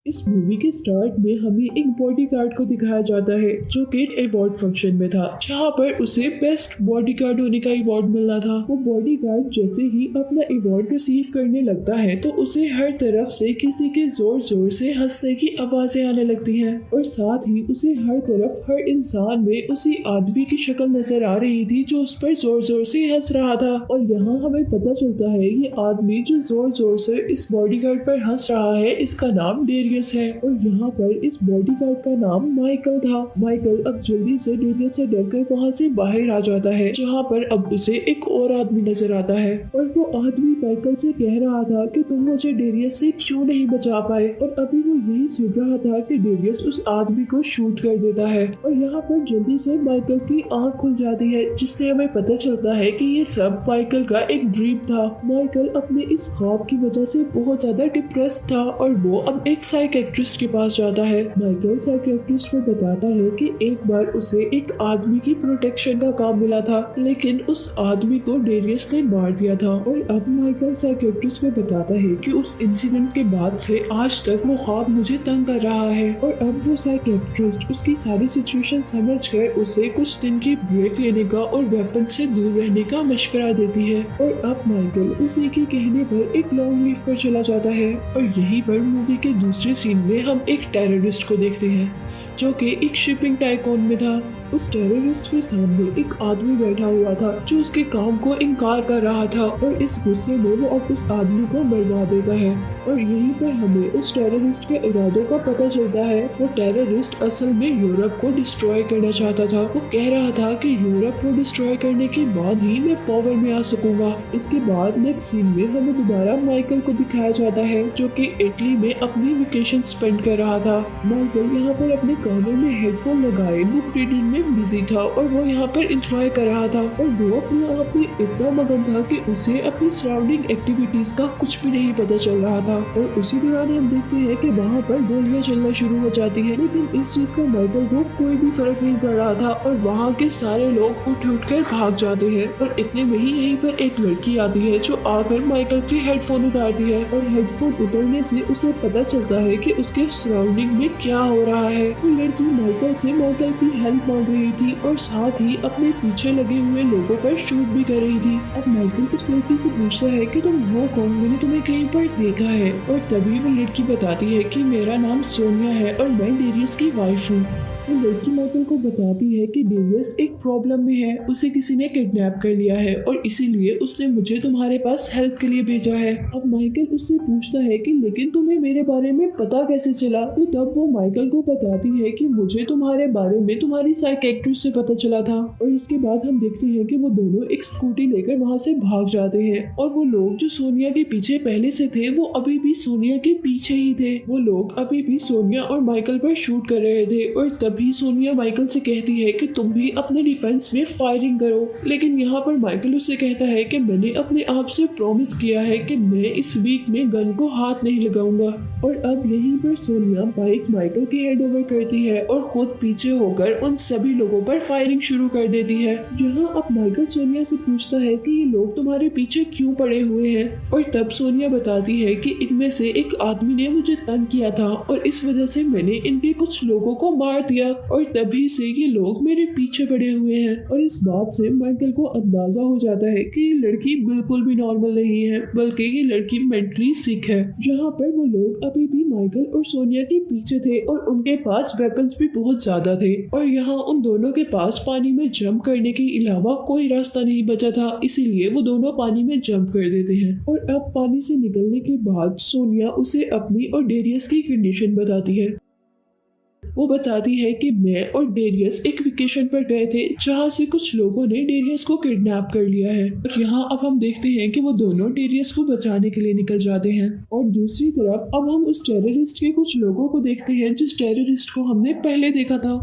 इस मूवी के स्टार्ट में हमें एक बॉडीगार्ड को दिखाया जाता है जो कि एक अवार्ड फंक्शन में था, जहाँ पर उसे बेस्ट बॉडीगार्ड होने का अवार्ड मिलना था। वो बॉडीगार्ड जैसे ही अपना अवार्ड रिसीव करने लगता है तो उसे हर तरफ से किसी के जोर जोर से हंसने की आवाजें आने लगती हैं और साथ ही उसे हर तरफ हर इंसान में उसी आदमी की शक्ल नजर आ रही थी जो उस पर जोर जोर से हंस रहा था। और यहाँ हमें पता चलता है ये आदमी जो जोर जोर से इस बॉडीगार्ड पर हंस रहा है इसका नाम डेरियस है और यहाँ पर इस बॉडीगार्ड का नाम माइकल था। माइकल अब जल्दी से डेरियस से डरकर वहाँ से बाहर आ जाता है, जहाँ पर अब उसे एक और आदमी नजर आता है और वो आदमी माइकल से कह रहा था कि तुम मुझे डेरियस से क्यों नहीं बचा पाए। और अभी वो यही सोच रहा था कि डेरियस उस आदमी को शूट कर देता है और यहाँ पर जल्दी से माइकल की आँख खुल जाती है, जिससे हमें पता चलता है कि ये सब माइकल का एक ड्रीम था। माइकल अपने इस ख्वाब की वजह से बहुत ज्यादा डिप्रेस्ड था और वो अब एक साइकियाट्रिस्ट के पास जाता है। माइकल साइकियाट्रिस्ट को बताता है कि एक बार उसे एक आदमी की प्रोटेक्शन का काम मिला था, लेकिन उस आदमी को डेरियस ने मार दिया था। और अब माइकल साइकियाट्रिस्ट को बताता है कि उस इंसिडेंट के बाद से आज तक वो ख्वाब मुझे तंग कर रहा है। और अब वो साइकियाट्रिस्ट उसकी सारी सिचुएशन समझकर उसे कुछ दिन की ब्रेक लेने का और वेपन से दूर रहने का मशवरा देती है। और अब माइकल उसी के कहने पर एक लॉन्ग लीव पर चला जाता है और यहीं पर मूवी के दूसरे सीन में हम एक टेररिस्ट को देखते हैं जो कि एक शिपिंग टाइकून में था। उस टेररिस्ट के सामने एक आदमी बैठा हुआ था जो उसके काम को इनकार कर रहा था और इस गुस्से में वो अब उस आदमी को मरवा देता है। और यहीं पर हमें उस टेररिस्ट के इरादों का पता चलता है। वो टेररिस्ट असल में यूरोप को डिस्ट्रॉय करना चाहता था। वो कह रहा था कि यूरोप को डिस्ट्रॉय करने के बाद ही मैं पावर में आ सकूंगा। इसके बाद नेक्स्ट सीन में हमें दोबारा माइकल को दिखाया जाता है जो कि इटली में अपनी वेकेशन स्पेंड कर रहा था। माइकल यहाँ पर अपने कानों में हेडफोन लगाए बुक रीडिंग में बिजी था और वो यहाँ पर एंजॉय कर रहा था और वो अपने आप में इतना मगन था कि उसे अपनी सराउंडिंग एक्टिविटीज का कुछ भी नहीं पता चल रहा था। और उसी दौरान हम देखते हैं कि वहाँ पर गोलियां चलना शुरू हो जाती है, लेकिन इस चीज का माइकल को कोई भी फर्क नहीं पड़ रहा था और वहाँ के सारे लोग उठ कर भाग जाते हैं। और इतने में ही यहीं पर एक लड़की आती है जो आकर माइकल के हेडफोन उतारती है और हेडफोन उतरने से उसे पता चलता है कि उसके सराउंडिंग में क्या हो रहा है। वो लड़की माइकल से माइकल की हेल्प मांग रही थी और साथ ही अपने पीछे लगे हुए लोगों पर शूट भी कर रही थी। अब माइकल उस लड़की से पूछता है कि तुम हो कौन, मैंने तुम्हें कहीं पर देखा है। और तभी वो लड़की बताती है कि मेरा नाम सोनिया है और मैं डेरियस की वाइफ हूँ। वो लड़की माइकल को बताती है कि डेरियस एक प्रॉब्लम में है, उसे किसी ने किडनैप कर लिया है और इसीलिए उसने मुझे तुम्हारे पास हेल्प के लिए भेजा है। अब माइकल उससे पूछता है कि लेकिन तुम्हें मेरे बारे में पता कैसे चला। तो तब वो माइकल को बताती है कि मुझे तुम्हारे बारे में तुम्हारी साइकियाट्रिस्ट से पता चला था। और इसके बाद हम देखते हैं कि वो दोनों एक स्कूटी लेकर वहाँ से भाग जाते हैं और वो लोग जो सोनिया के पीछे पहले से थे वो अभी भी सोनिया के पीछे ही थे। वो लोग अभी भी सोनिया और माइकल पर शूट कर रहे थे और तभी सोनिया माइकल से कहती है कि तुम भी अपने डिफेंस में फायरिंग करो। लेकिन यहाँ पर माइकल उससे कहता है कि मैंने अपने आप से प्रॉमिस किया है कि मैं इस वीक में गन को हाथ नहीं लगाऊंगा। और अब यहीं पर सोनिया बाइक माइकल के हेड ओवर करती है और खुद पीछे होकर उन सभी लोगों पर फायरिंग शुरू कर देती है। जहाँ अब माइकल सोनिया से पूछता है कि ये लोग तुम्हारे पीछे क्यों पड़े हुए हैं। और तब सोनिया बताती है कि इनमें से एक आदमी ने मुझे तंग किया था और इस वजह से मैंने इनके कुछ लोगों को मार दिया और तभी से ये लोग मेरे पीछे पड़े हुए हैं। और इस बात से माइकल को अंदाजा हो जाता है कि ये लड़की बिल्कुल भी नॉर्मल नहीं है, बल्कि ये लड़की मेंटली सिक है। जहाँ पर वो लोग अभी भी माइकल और सोनिया के पीछे थे और उनके पास वेपन्स भी बहुत ज्यादा थे और यहाँ उन दोनों के पास पानी में जंप करने के अलावा कोई रास्ता नहीं बचा था, इसीलिए वो दोनों पानी में जंप कर देते हैं। और अब पानी से निकलने के बाद सोनिया उसे अपनी और डेरियस की कंडीशन बताती है। वो बताती है कि मैं और डेरियस एक वेकेशन पर गए थे जहाँ से कुछ लोगों ने डेरियस को किडनैप कर लिया है। और यहाँ अब हम देखते हैं कि वो दोनों डेरियस को बचाने के लिए निकल जाते हैं। और दूसरी तरफ अब हम उस टेररिस्ट के कुछ लोगों को देखते हैं जिस टेररिस्ट को हमने पहले देखा था।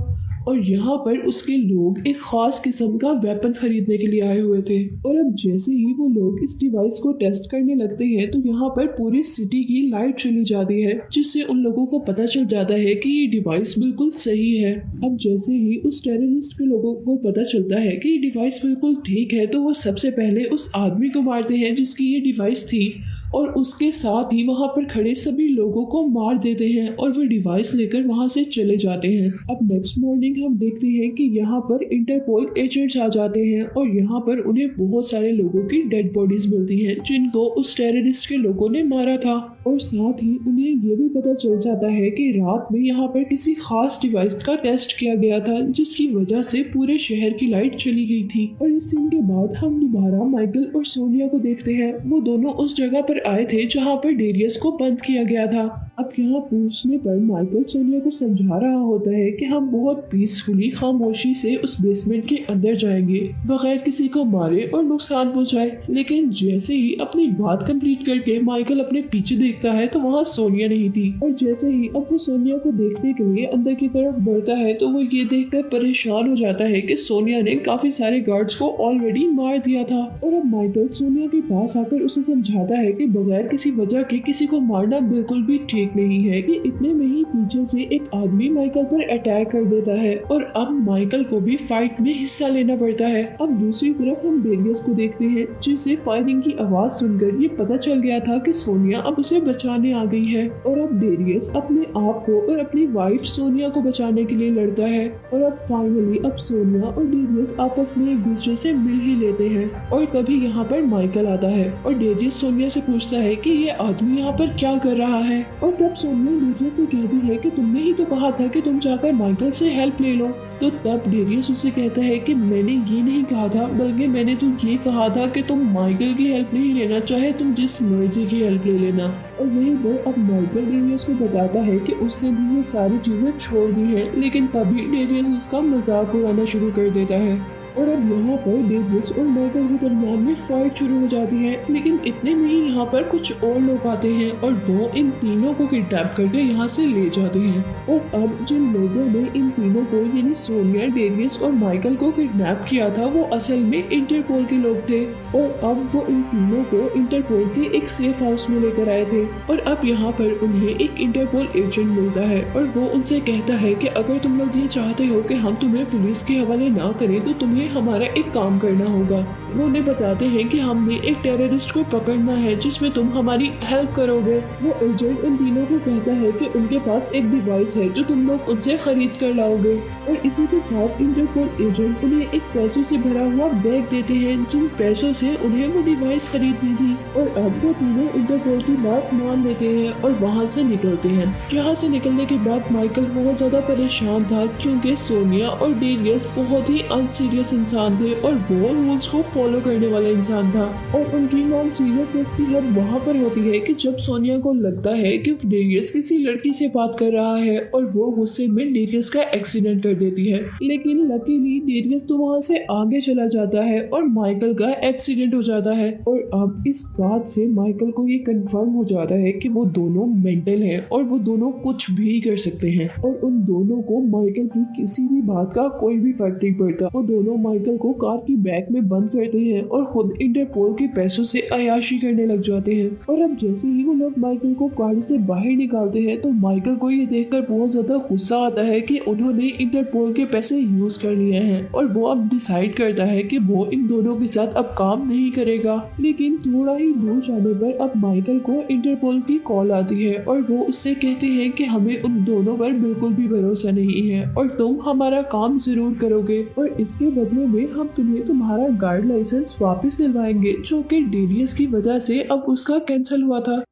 और यहाँ पर उसके लोग एक खास किस्म का वेपन खरीदने के लिए आए हुए थे। और अब जैसे ही वो लोग इस डिवाइस को टेस्ट करने लगते हैं तो यहाँ पर पूरी सिटी की लाइट चली जाती है, जिससे उन लोगों को पता चल जाता है कि ये डिवाइस बिल्कुल सही है। अब जैसे ही उस टेररिस्ट के लोगों को पता चलता है कि ये डिवाइस बिल्कुल ठीक है तो वो सबसे पहले उस आदमी को मारते हैं जिसकी ये डिवाइस थी, और उसके साथ ही वहाँ पर खड़े सभी लोगों को मार देते हैं और वो डिवाइस लेकर वहाँ से चले जाते हैं। अब नेक्स्ट मॉर्निंग हम देखते हैं कि यहाँ पर इंटरपोल एजेंट्स आ जाते हैं और यहाँ पर उन्हें बहुत सारे लोगों की डेड बॉडीज मिलती हैं जिनको उस टेररिस्ट के लोगों ने मारा था। और साथ ही उन्हें ये भी पता चल जाता है कि रात में यहाँ पर किसी खास डिवाइस का टेस्ट किया गया था जिसकी वजह से पूरे शहर की लाइट चली गई थी। और इस सीन के बाद हम दोबारा माइकल और सोनिया को देखते हैं। वो दोनों उस जगह पर आए थे जहाँ पर डेरियस को बंद किया गया था। अब यहाँ पूछने पर माइकल सोनिया को समझा रहा होता है कि हम बहुत पीसफुली खामोशी से उस बेसमेंट के अंदर जाएंगे बगैर किसी को मारे और नुकसान पहुंचाए। लेकिन जैसे ही अपनी बात कंप्लीट करके माइकल अपने पीछे देखता है तो वहाँ सोनिया नहीं थी। और जैसे ही अब वो सोनिया को देखने के लिए अंदर की तरफ बढ़ता है तो वो ये देखकर परेशान हो जाता है कि सोनिया ने काफी सारे गार्ड्स को ऑलरेडी मार दिया था। और अब माइकल सोनिया के पास आकर उसे समझाता है कि बगैर किसी वजह के किसी को मारना बिल्कुल भी ठीक नहीं है। कि इतने में ही पीछे से एक आदमी माइकल पर अटैक कर देता है और अब माइकल को भी फाइट में हिस्सा लेना पड़ता है। अब दूसरी तरफ हम डेरियस को देखते हैं जिसे फायरिंग की आवाज सुनकर ये पता चल गया था कि सोनिया अब उसे बचाने आ गई है। और अब डेरियस अपने आप को और अपनी वाइफ सोनिया को बचाने के लिए लड़ता है। और अब फाइनली अब सोनिया और डेरियस आपस में एक दूसरे से मिल ही लेते हैं। और तभी यहाँ पर माइकल आता है और डेरियस सोनिया से पूछता है कि ये आदमी यहाँ पर क्या कर रहा है। और तब सोनिया डेरियस से कहती है कि तुमने ही तो कहा था कि तुम जाकर माइकल से हेल्प ले लो। तो तब डेरियस उसे कहता है कि मैंने ये नहीं कहा था, बल्कि मैंने तो ये कहा था कि तुम माइकल की हेल्प नहीं लेना, चाहे तुम जिस मर्जी की हेल्प ले लेना। और वहीं पर अब माइकल डेरियस को बताता है कि उसने भी ये सारी चीजें छोड़ दी है, लेकिन तभी डेरियस उसका मजाक उड़ाना शुरू कर देता है। और अब यहाँ पर डेविस और माइकल के दरमियान में फाइट शुरू हो जाती है। लेकिन इतने में ही यहाँ पर कुछ और लोग आते हैं और वो इन तीनों को किडनैप करके यहाँ से ले जाते हैं। और अब जिन लोगों ने इन तीनों को यानी सोनिया, डेविस और माइकल को किडनैप किया था वो असल में इंटरपोल के लोग थे। और अब वो इन तीनों को इंटरपोल के एक सेफ हाउस में लेकर आए थे। और अब यहाँ पर उन्हें एक इंटरपोल एजेंट मिलता है और वो उनसे कहता है कि अगर तुम लोग ये चाहते हो कि हम तुम्हें पुलिस के हवाले ना करें तो तुम्हें हमारा एक काम करना होगा। वो उन्हें बताते हैं कि हमने एक टेररिस्ट को पकड़ना है जिसमें तुम हमारी हेल्प करोगे। वो एजेंट उन तीनों को कहता है कि उनके पास एक डिवाइस है जो तुम लोग उनसे खरीद कर लाओगे। और इसी के साथ इंटरपोल एजेंट उन्हें एक पैसों से भरा हुआ बैग देते हैं जिन पैसों से उन्हें वो डिवाइस खरीदनी थी। और अब वो तीनों इंटरपोल की बात मान लेते हैं और वहाँ से निकलते हैं। यहाँ से निकलने के बाद माइकल बहुत ज्यादा परेशान था क्योंकि सोनिया और डेरियस बहुत ही अनसीरियस इंसान थे और वो रूल्स को फॉलो करने वाला इंसान था। और उनकी नॉन सीरियसनेस की हद वहाँ पर होती है कि जब सोनिया को लगता है कि डेरियस किसी लड़की से बात कर रहा है और वो गुस्से में डेरियस का एक्सीडेंट कर देती है। लेकिन लकीली डेरियस तो वहाँ से आगे चला जाता है और माइकल का एक्सीडेंट हो जाता है। और अब इस बात से माइकल को ये कंफर्म हो जाता है कि वो दोनों मेंटल हैं और वो दोनों कुछ भी कर सकते हैं। और उन दोनों को माइकल की किसी भी बात का कोई भी फर्क नहीं पड़ता। वो दोनों माइकल को कार की बैग में बंद करते हैं और खुद इंटरपोल के पैसों से अय्याशी करने लग जाते हैं। और अब जैसे ही वो लोग माइकल को कार से बाहर निकालते हैं तो माइकल को ये देखकर बहुत ज्यादा गुस्सा आता है कि उन्होंने इंटरपोल के पैसे यूज कर लिए हैं। और वो अब डिसाइड करता है कि वो इन दोनों के साथ अब काम नहीं करेगा। लेकिन थोड़ा ही दूर जाने पर अब माइकल को इंटरपोल की कॉल आती है और वो उससे कहते हैं कि हमें उन दोनों पर बिल्कुल भी भरोसा नहीं है और तुम हमारा काम जरूर करोगे और इसके बदले में हम तुम्हें तुम्हारा गार्ड लाइसेंस वापस दिलवाएंगे जो कि डेरियस की वजह से अब उसका कैंसिल हुआ था।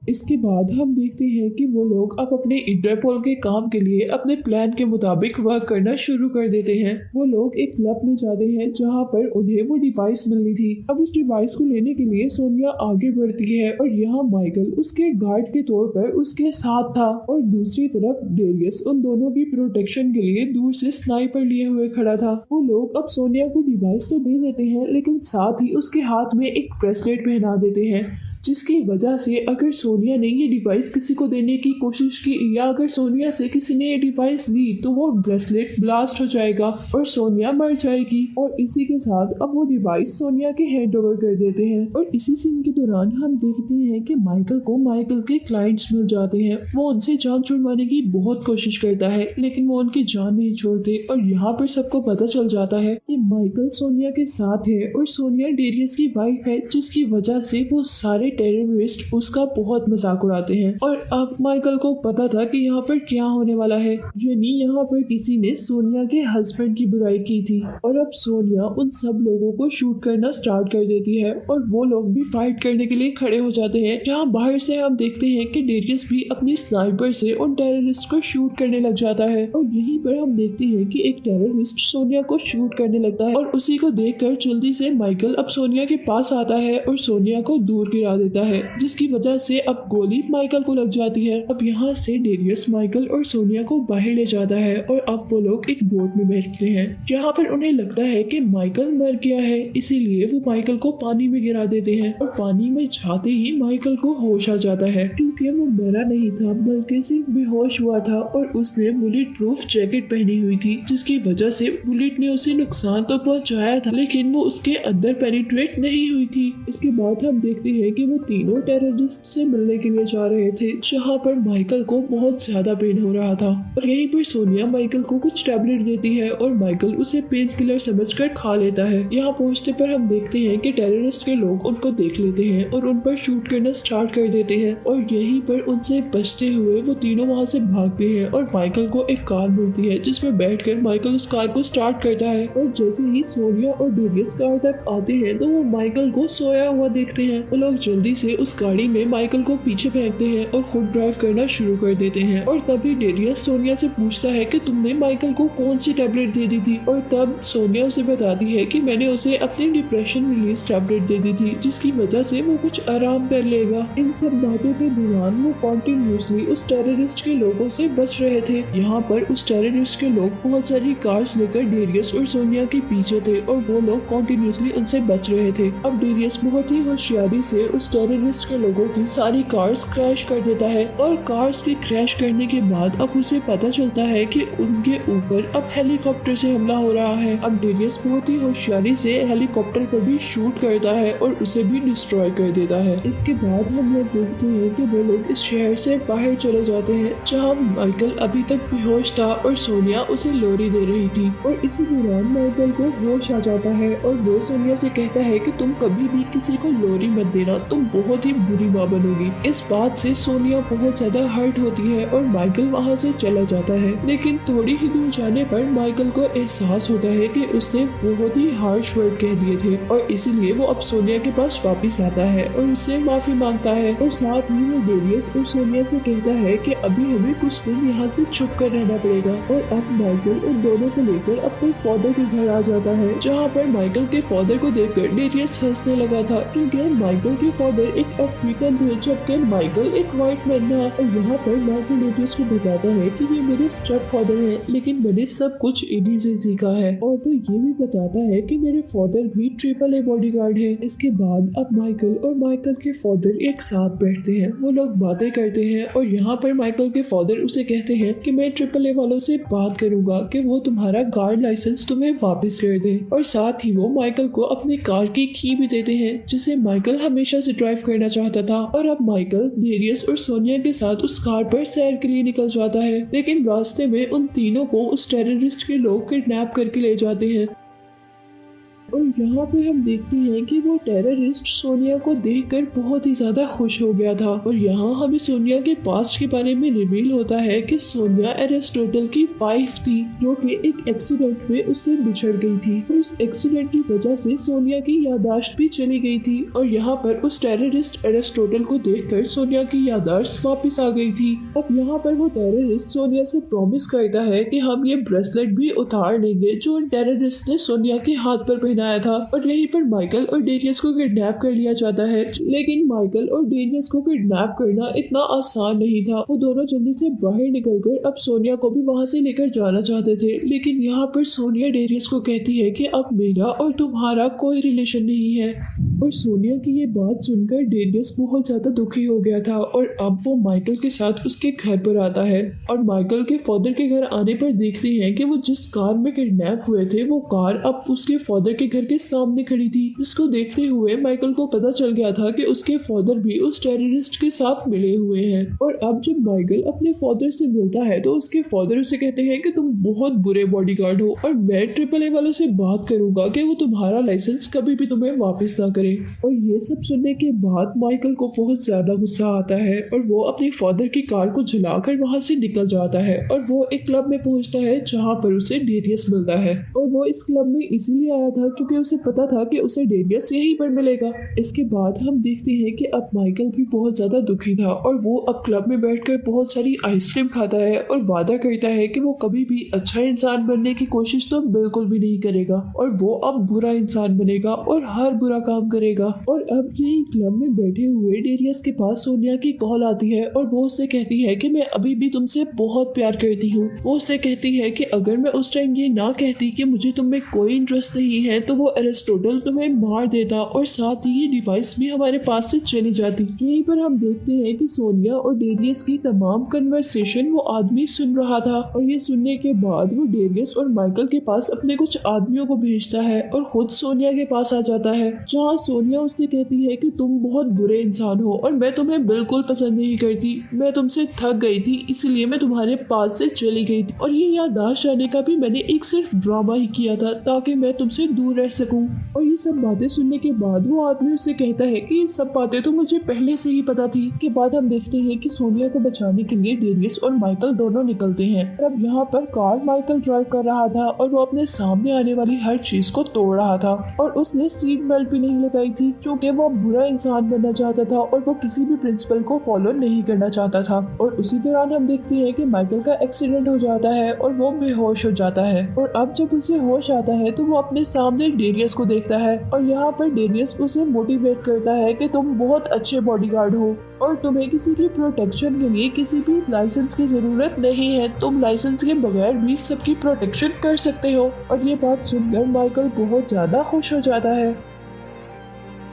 इसके बाद हम देखते हैं कि वो लोग अब अपने इंटरपोल के काम के लिए अपने प्लान के मुताबिक वर्क करना शुरू कर देते हैं। वो लोग एक क्लब में जाते हैं जहाँ पर उन्हें वो डिवाइस मिलनी थी। अब उस डिवाइस को लेने के लिए सोनिया आगे बढ़ती है और यहाँ माइकल उसके गार्ड के तौर पर उसके साथ था। और दूसरी तरफ डेरियस उन दोनों की प्रोटेक्शन के लिए दूर से स्नाइपर लिए हुए खड़ा था। वो लोग अब सोनिया को डिवाइस तो दे देते हैं लेकिन साथ ही उसके हाथ में एक ब्रेसलेट पहना देते हैं जिसकी वजह से अगर सोनिया ने ये डिवाइस किसी को देने की कोशिश की या अगर सोनिया से किसी ने ये डिवाइस ली तो वो ब्रेसलेट ब्लास्ट हो जाएगा और सोनिया मर जाएगी। और इसी के साथ अब वो डिवाइस सोनिया के हैंड ओवर कर देते हैं। और इसी सीन के दौरान हम देखते हैं कि माइकल को माइकल के क्लाइंट्स मिल जाते हैं। वो उनसे जान छुड़वाने की बहुत कोशिश करता है लेकिन वो उनकी जान नहीं छोड़ते। और यहाँ पर सबको पता चल जाता है कि माइकल सोनिया के साथ है और सोनिया डेरियस की वाइफ है, जिसकी वजह से वो सारे टेररिस्ट उसका बहुत मजाक उड़ाते हैं। और अब माइकल को पता था कि यहाँ पर क्या होने वाला है, यानी यहाँ पर किसी ने सोनिया के हस्बैंड की बुराई की थी। और अब सोनिया उन सब लोगों को शूट करना स्टार्ट कर देती है और वो लोग भी फाइट करने के लिए खड़े हो जाते हैं। जहाँ बाहर से हम देखते हैं कि डेरियस भी अपनी स्नाइपर से उन टेररिस्ट को शूट करने लग जाता है। और यहीं पर हम देखते हैं कि एक टेररिस्ट सोनिया को शूट करने लगता है और उसी को देखकर जल्दी से माइकल अब सोनिया के पास आता है और सोनिया को दूर गिरा देता है, जिसकी वजह से अब गोली माइकल को लग जाती है। अब यहाँ से डेरियस माइकल और सोनिया को बाहर ले जाता है और अब वो लोग एक बोट में बैठते हैं जहाँ पर उन्हें लगता है कि माइकल मर गया है, इसीलिए वो माइकल को पानी में गिरा देते हैं। और पानी में जाते ही माइकल को होश आ जाता है क्योंकि वो मरा नहीं था बल्कि सिर्फ बेहोश हुआ था और उसने बुलेट प्रूफ जैकेट पहनी हुई थी, जिसकी वजह से बुलेट ने उसे नुकसान तो पहुंचाया था लेकिन वो उसके अंदर पेनिट्रेट नहीं हुई थी। इसके बाद हम देखते हैं कि वो तीनों टेररिस्ट से मिलने के लिए जा रहे थे जहाँ पर माइकल को बहुत ज्यादा पेन हो रहा था। और यहीं पर सोनिया माइकल को कुछ टैबलेट देती है और माइकल उसे पेन किलर समझकर खा लेता है। यहाँ पहुँचने पर हम देखते हैं कि टेररिस्ट के लोग उनको देख लेते हैं और उन पर शूट करना स्टार्ट कर देते हैं। और यहीं पर उनसे बचते हुए वो तीनों वहाँ से भागते हैं और माइकल को एक कार मिलती है जिसमें बैठकर माइकल उस कार को स्टार्ट करता है। और जैसे ही सोनिया और डेरियस कार तक आते हैं तो वो माइकल को सोया हुआ देखते हैं। वो लोग जल्दी से उस गाड़ी में माइकल को पीछे फेंकते हैं और खुद ड्राइव करना शुरू कर देते हैं। और तभी डेरियस सोनिया से पूछता है कि तुमने माइकल को कौन सी टैबलेट दे दी थी। और तब सोनिया उसे बताती है कि मैंने उसे अपनी डिप्रेशन रिलीज टैबलेट दे दी थी जिसकी वजह से वो कुछ आराम कर लेगा। इन सब बातों के दौरान वो कॉन्टिन्यूसली उस टेररिस्ट के लोगों से बच रहे थे। यहाँ पर उस टेररिस्ट के लोग बहुत सारी कार्स लेकर डेरियस और सोनिया के पीछे थे और वो लोग कॉन्टिन्यूसली उनसे बच रहे थे। अब डेरियस बहुत ही होशियारी से उस टेररिस्ट के लोगों की सारी कार्स क्रैश कर देता है और कार्स के क्रैश करने के बाद अब उसे पता चलता है कि उनके ऊपर अब हेलीकॉप्टर से हमला हो रहा है। अब डेरियस बहुत ही होशियारी से हेलीकॉप्टर पर भी शूट करता है और उसे भी डिस्ट्रॉय कर देता है। इसके बाद हम लोग देखते हैं कि वो लोग इस शहर से बाहर चले जाते हैं जहाँ माइकल अभी तक बेहोश था और सोनिया उसे लोरी दे रही थी। और इसी दौरान माइकल को होश आ जाता है और वो सोनिया से कहता है कि तुम कभी भी किसी को लोरी मत देना, तुम बहुत ही बुरी माँ बनोगी। इस बात से सोनिया बहुत ज्यादा हर्ट होती है और माइकल वहाँ से चला जाता है। लेकिन थोड़ी ही दूर जाने पर माइकल को एहसास होता है कि उसने बहुत ही हार्श वर्ड कह दिए थे और इसीलिए वो अब सोनिया के पास वापस आता है और उससे माफी मांगता है। और साथ ही वो डेरियस और सोनिया से कहता है कि अभी हमें कुछ दिन यहाँ से छुप कर रहना पड़ेगा। और अब माइकल उन दोनों को लेकर अपने फादर के घर आ जाता है जहाँ पर माइकल के फादर को देखकर डेरियस हंसने लगा था क्योंकि माइकल के फादर एक अफ्रीकन थे जबकि माइकल एक व्हाइट मैन था। और यहाँ पर माइकल डेरियस को बताता है कि ये मेरे स्टेप फादर है लेकिन मैंने सब कुछ इन्हीं से सीखा है। और वो ये भी बताता है कि मेरे फादर भी AAA बॉडीगार्ड है। इसके बाद अब माइकल और माइकल के फादर एक साथ बैठते हैं, वो लोग बातें करते हैं और यहाँ पर माइकल के फादर उसे कहते हैं कि मैं AAA वालों से बात करूंगा कि वो तुम्हारा गार्ड लाइसेंस तुम्हें वापस कर दे। और साथ ही वो माइकल को अपनी कार की की भी देते हैं जिसे माइकल हमेशा से ड्राइव करना चाहता था। और अब माइकल डेरियस और सोनिया के साथ उस कार पर सैर के लिए निकल जाता है लेकिन रास्ते में उन तीनों को उस टेररिस्ट के लोग किडनैप करके ले जाते हैं। और यहाँ पे हम देखते हैं कि वो टेररिस्ट सोनिया को देखकर बहुत ही ज्यादा खुश हो गया था। और यहाँ हमें सोनिया के पास्ट के बारे में रिवील होता है कि सोनिया एरिस्टोटल की वाइफ थी जो कि एक एक्सीडेंट में उससे बिछड़ गई थी। और उस एक्सीडेंट की वजह से सोनिया की याददाश्त भी चली गई थी और यहाँ पर उस टेररिस्ट एरिस्टोटल को देखकर सोनिया की याददाश्त वापस आ गई थी। अब यहाँ पर वो टेररिस्ट सोनिया से प्रॉमिस करता है कि हम ये ब्रेसलेट भी उतार लेंगे जो टेररिस्ट ने सोनिया के हाथ पर पहना आया था। और यहीं पर माइकल और डेरियस को किडनैप कर लिया जाता है लेकिन माइकल और डेरियस को किडनैप करना इतना आसान नहीं था। वो दोनों जल्दी से बाहर निकलकर अब सोनिया को भी वहां से लेकर जाना चाहते थे लेकिन यहाँ पर सोनिया डेरियस को कहती है कि अब मेरा और तुम्हारा कोई रिलेशन नहीं है। और सोनिया की ये बात सुनकर डेरियस बहुत ज्यादा दुखी हो गया था और अब वो माइकल के साथ उसके घर पर आता है और माइकल के फादर के घर आने पर देखते हैं कि वो जिस कार में किडनैप हुए थे वो कार अब उसके फादर के घर के सामने खड़ी थी, जिसको देखते हुए माइकल को पता चल गया था कि उसके फादर भी उस टेररिस्ट के साथ मिले हुए हैं। और अब जब माइकल अपने फादर से मिलता है तो उसके फादर उसे कहते हैं कि तुम बहुत बुरे बॉडीगार्ड हो और मैं AAA वालों से बात करूंगा कि वो तुम्हारा लाइसेंस कभी भी तुम्हें वापस ना करे। और ये सब सुनने के बाद माइकल को बहुत ज्यादा गुस्सा आता है और वो अपने फादर की कार को जलाकर वहां से निकल जाता है और वो एक क्लब में पहुंचता है जहां पर उसे डेरियस मिलता है। और वो इस क्लब में इसीलिए आया था क्योंकि उसे पता था कि उसे डेरियस यहीं पर मिलेगा। इसके बाद हम देखते हैं कि अब माइकल भी बहुत ज्यादा दुखी था और वो अब क्लब में बैठकर बहुत सारी आइसक्रीम खाता है और वादा करता है कि वो कभी भी अच्छा इंसान बनने की कोशिश तो बिल्कुल भी नहीं करेगा और वो अब बुरा इंसान बनेगा और हर बुरा काम करेगा। और अब यही क्लब में बैठे हुए डेरियस के पास सोनिया की कॉल आती है और वो उससे कहती है कि मैं अभी भी तुमसे बहुत प्यार करती हूँ। वो उससे कहती है कि अगर मैं उस टाइम ये ना कहती कि मुझे तुम में कोई इंटरेस्ट नहीं है तो वो एरिस्टोटल तुम्हें मार देता और साथ ही ये डिवाइस भी हमारे पास से चली जाती। यहीं पर हम देखते हैं कि सोनिया और डेरियस की तमाम कन्वर्सेशन वो आदमी सुन रहा था और ये सुनने के बाद वो डेरियस और माइकल के पास अपने कुछ आदमियों को भेजता है और खुद सोनिया के पास आ जाता है, जहाँ सोनिया उससे कहती है कि तुम बहुत बुरे इंसान हो और मैं तुम्हें बिल्कुल पसंद नहीं करती, मैं तुमसे थक गई थी इसलिए मैं तुम्हारे पास से चली गई थी और ये याददाश्त आने का भी मैंने एक सिर्फ ड्रामा ही किया था ताकि मैं तुमसे दूर रह सकूं। और ये सब बातें सुनने के बाद वो आदमी उससे कहता है कि ये सब बातें तो मुझे पहले से ही पता थी। के बाद हम देखते हैं कि सोनिया को बचाने के लिए डेरियस और माइकल दोनों निकलते हैं और अब यहाँ पर कार माइकल ड्राइव कर रहा था और वो अपने सामने आने वाली हर चीज को तोड़ रहा था और उसने सीट बेल्ट भी नहीं लगाई थी क्योंकि वो बुरा इंसान बनना चाहता था और वो किसी भी प्रिंसिपल को फॉलो नहीं करना चाहता था। और उसी दौरान हम देखते हैं कि माइकल का एक्सीडेंट हो जाता है और वो बेहोश हो जाता है और अब जब उसे होश आता है तो वो अपने सामने डेरियस को देखता है और यहाँ पर डेरियस उसे मोटिवेट करता है कि तुम बहुत अच्छे बॉडीगार्ड हो और तुम्हें किसी की प्रोटेक्शन के लिए किसी भी लाइसेंस की जरूरत नहीं है, तुम लाइसेंस के बगैर भी सबकी प्रोटेक्शन कर सकते हो। और ये बात सुनकर माइकल बहुत ज्यादा खुश हो जाता है।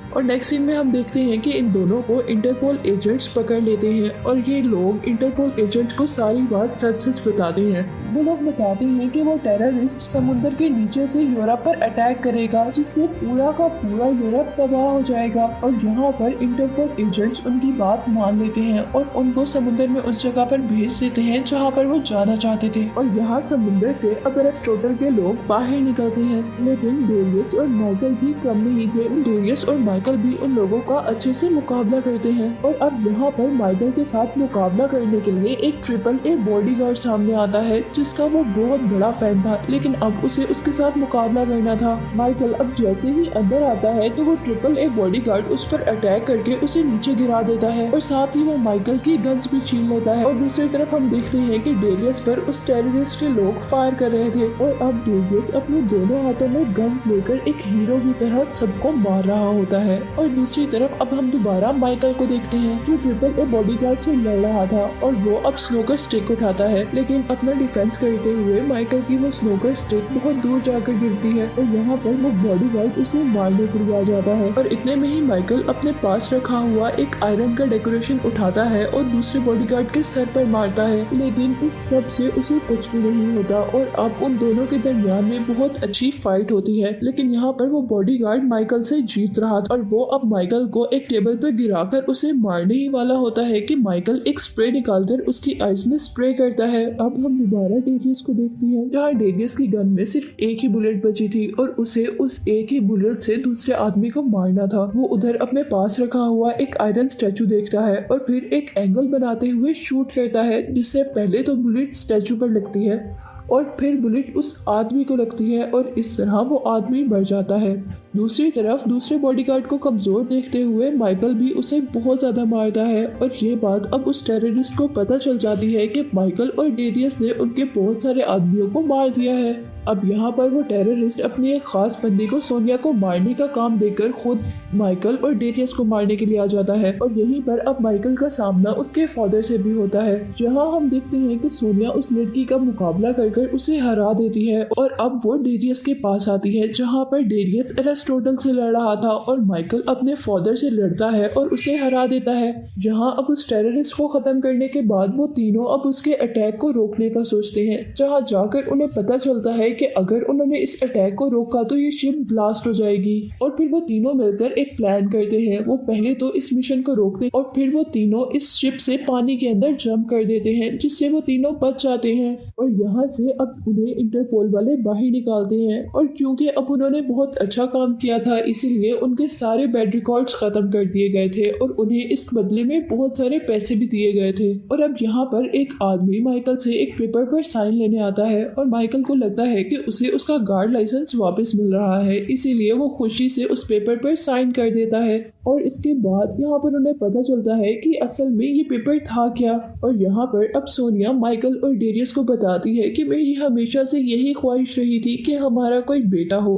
और नेक्स्ट सीन में हम देखते हैं कि इन दोनों को इंटरपोल एजेंट्स पकड़ लेते हैं और ये लोग इंटरपोल एजेंट को सारी बात सच सच बताते हैं। वो लोग बताते हैं कि वो टेररिस्ट समुद्र के नीचे से यूरोप पर अटैक करेगा जिससे पूरा का पूरा यूरोप तबाह हो जाएगा। और यहाँ पर इंटरपोल एजेंट्स उनकी बात मान लेते हैं और उनको समुद्र में उस जगह पर भेज देते हैं जहाँ पर वो जाना चाहते थे। और यहाँ समुद्र से अब एरिस्टोटल के लोग बाहर निकलते हैं, लेकिन डेरियस और माइकल भी कम नहीं थे। डेरियस और माइकल भी उन लोगों का अच्छे से मुकाबला करते हैं। और अब यहाँ पर माइकल के साथ मुकाबला करने के लिए एक AAA बॉडीगार्ड सामने आता है जिसका वो बहुत बड़ा फैन था, लेकिन अब उसे उसके साथ मुकाबला करना था। माइकल अब जैसे ही अंदर आता है तो वो AAA बॉडीगार्ड उस पर अटैक करके उसे नीचे गिरा देता है और साथ ही वो माइकल की गन्स भी छीन लेता है। और दूसरी तरफ हम देखते हैं कि डेरियस पर उस टेररिस्ट के लोग फायर कर रहे थे और अब डेरियस अपने दोनों हाथों में गन्स लेकर एक हीरो की तरह सबको मार रहा होता है। और दूसरी तरफ अब हम दोबारा माइकल को देखते हैं जो AAA बॉडीगार्ड से लड़ रहा था और वो अब स्नोकर स्टिक उठाता है, लेकिन अपना डिफेंस करते हुए माइकल की वो स्नोकर स्टिक बहुत दूर जाकर गिरती है और यहाँ पर वो बॉडीगार्ड उसे मारने के लिए आ जाता है। और इतने में ही माइकल अपने पास रखा हुआ एक आयरन का डेकोरेशन उठाता है और दूसरे बॉडीगार्ड के सर पर मारता है, लेकिन इस सब से उसे कुछ भी नहीं होता। और अब उन दोनों के दरमियान में बहुत अच्छी फाइट होती है, लेकिन यहाँ पर वो बॉडीगार्ड माइकल से जीत रहा था और वो अब माइकल को एक टेबल पर गिराकर उसे मारने ही वाला होता है कि माइकल एक स्प्रे निकालकर उसकी आइज में स्प्रे करता है। अब हम दोबारा डेरियस को देखते हैं जहाँ डेरियस की गन में सिर्फ एक ही बुलेट बची थी और उसे उस एक ही बुलेट से दूसरे आदमी को मारना था। वो उधर अपने पास रखा हुआ एक आयरन स्टैचू देखता है और फिर एक एंगल बनाते हुए शूट करता है, जिससे पहले तो बुलेट स्टैचू पर लगती है और फिर बुलेट उस आदमी को लगती है और इस तरह वो आदमी मर जाता है। दूसरी तरफ दूसरे बॉडीगार्ड को कमजोर देखते हुए माइकल भी उसे बहुत ज्यादा मारता है और ये बात अब उस टेररिस्ट को पता चल जाती है कि माइकल और डेरियस ने उनके बहुत सारे आदमियों को मार दिया है। अब यहाँ पर वो टेररिस्ट अपनी एक खास बंदी को सोनिया को मारने का काम देकर खुद माइकल और डेरियस को मारने के लिए आ जाता है और यहीं पर अब माइकल का सामना उसके फादर से भी होता है, जहाँ हम देखते हैं कि सोनिया उस लड़की का मुकाबला कर उसे हरा देती है और अब वो डेरियस के पास आती है, जहाँ पर डेरियस एरिस्टोटल से लड़ रहा था और माइकल अपने फादर से लड़ता है और उसे हरा देता है। जहाँ अब उस टेररिस्ट को खत्म करने के बाद वो तीनों अब उसके अटैक को रोकने का सोचते हैं, जहाँ जाकर उन्हें पता चलता है कि अगर उन्होंने इस अटैक को रोका तो ये शिप ब्लास्ट हो जाएगी। और फिर वो तीनों मिलकर एक प्लान करते हैं। वो पहले तो इस मिशन को रोकते और फिर वो तीनों इस शिप से पानी के अंदर जंप कर देते हैं, जिससे वो तीनों बच जाते हैं और यहाँ से अब उन्हें इंटरपोल वाले बाहर निकालते हैं। और क्योंकि अब उन्होंने बहुत अच्छा काम किया था, इसीलिए उनके सारे बैड रिकॉर्ड्स खत्म कर दिए गए थे और उन्हें इस बदले में बहुत सारे पैसे भी दिए गए थे। और अब यहाँ पर एक आदमी माइकल से एक पेपर पर साइन लेने आता है और माइकल को लगता है कि उसे उसका गार्ड लाइसेंस वापस मिल रहा है, इसीलिए वो खुशी से उस पेपर पर साइन कर देता है। और इसके बाद यहाँ पर उन्हें पता चलता है कि असल में ये पेपर था क्या। और यहाँ पर अब सोनिया माइकल और डेरियस को बताती है कि मेरी हमेशा से यही ख्वाहिश रही थी कि हमारा कोई बेटा हो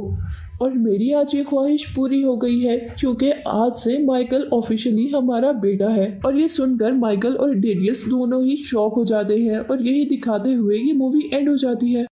और मेरी आज ये ख्वाहिश पूरी हो गई है, क्योंकि आज से माइकल ऑफिशियली हमारा बेटा है। और ये सुनकर माइकल और डेरियस दोनों ही शॉक हो जाते हैं और यही दिखाते हुए ये मूवी एंड हो जाती है।